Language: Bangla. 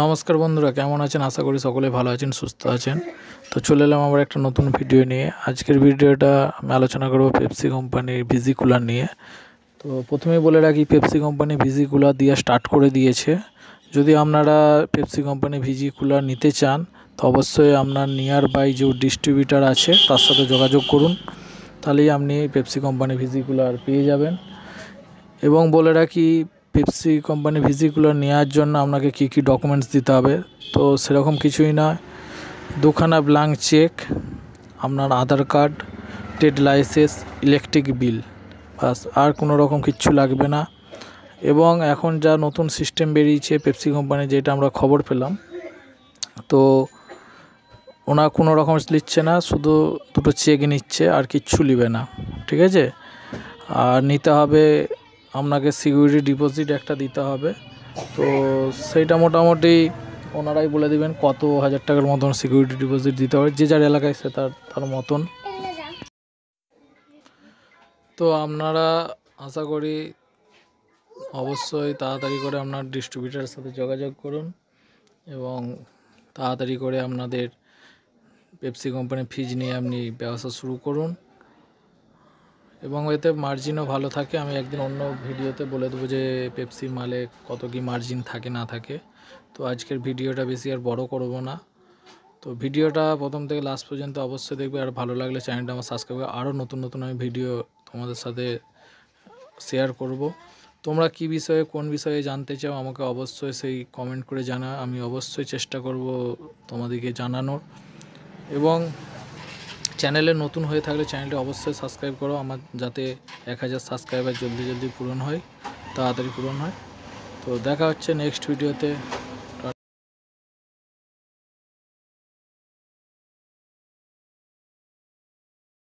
নমস্কার বন্ধুরা, কেমন আছেন? আশা করি সকলে ভালো আছেন, সুস্থ আছেন। তো চলে এলাম আবার একটা নতুন ভিডিও নিয়ে। আজকের ভিডিওটা আমি আলোচনা করব পেপসি কোম্পানির ভিজি কুলার নিয়ে। তো প্রথমেই বলে রাখি, পেপসি কোম্পানি ভিজি কুলার দিয়ে স্টার্ট করে দিয়েছে। যদি আপনারা পেপসি কোম্পানি ভিজি কুলার নিতে চান তো অবশ্যই আপনার নিয়ার বাই যে ডিস্ট্রিবিউটার আছে তার সাথে যোগাযোগ করুন, তাহলেই আপনি পেপসি কোম্পানি ভিজি কুলার পেয়ে যাবেন। এবং বলে রাখি, পেপসি কোম্পানি ভিজি কুলার নেওয়ার জন্য আপনাকে কী কী ডকুমেন্টস দিতে হবে। তো সেরকম কিছুই না, দুখানা ব্ল্যাঙ্ক চেক, আপনার Aadhaar card, trade licence, electric bill, বাস। আর কোনো রকম কিচ্ছু লাগবে না। এবং এখন যা নতুন সিস্টেম বেরিয়েছে পেপসি কোম্পানি, যেটা আমরা খবর পেলাম, তো ওনা কোনো রকম নিচ্ছে না, শুধু দুটো চেক নিচ্ছে, আর কিচ্ছু নেবে না, ঠিক আছে? আর নিতে হবে আপনাকে সিকিউরিটি ডিপোজিট একটা দিতে হবে। তো সেইটা মোটামুটি ওনারাই বলে দেবেন কত হাজার টাকার মতন সিকিউরিটি ডিপোজিট দিতে হবে, যে যার এলাকায় সে তার মতন। তো আপনারা আশা করি অবশ্যই তাড়াতাড়ি করে আপনার ডিস্ট্রিবিউটারের সাথে যোগাযোগ করুন এবং তাড়াতাড়ি করে আপনাদের পেপসি কোম্পানির ফ্রিজ নিয়ে আপনি ব্যবসা শুরু করুন এবং এতে মার্জিনও ভালো থাকে। আমি একদিন অন্য ভিডিওতে বলে দেবো যে পেপসি মালে কত কি মার্জিন থাকে না থাকে। তো আজকের ভিডিওটা বেশি আর বড় করব না। তো ভিডিওটা প্রথম থেকে লাস্ট পর্যন্ত অবশ্যই দেখবে, আর ভালো লাগলে চ্যানেলটা আমার সাবস্ক্রাইব করে আরও নতুন নতুন আমি ভিডিও তোমাদের সাথে শেয়ার করব। তোমরা কি বিষয়ে, কোন বিষয়ে জানতে চাও আমাকে অবশ্যই সেই কমেন্ট করে জানা, আমি অবশ্যই চেষ্টা করব তোমাদেরকে জানানোর। এবং চ্যানেলে নতুন হয়ে থাকলে চ্যানেলটা অবশ্যই সাবস্ক্রাইব করো আমার, যাতে 1000 সাবস্ক্রাইবার জলদি পূরণ হয়, তাড়াতাড়ি পূরণ হয়। তো দেখা হচ্ছে নেক্সট ভিডিওতে।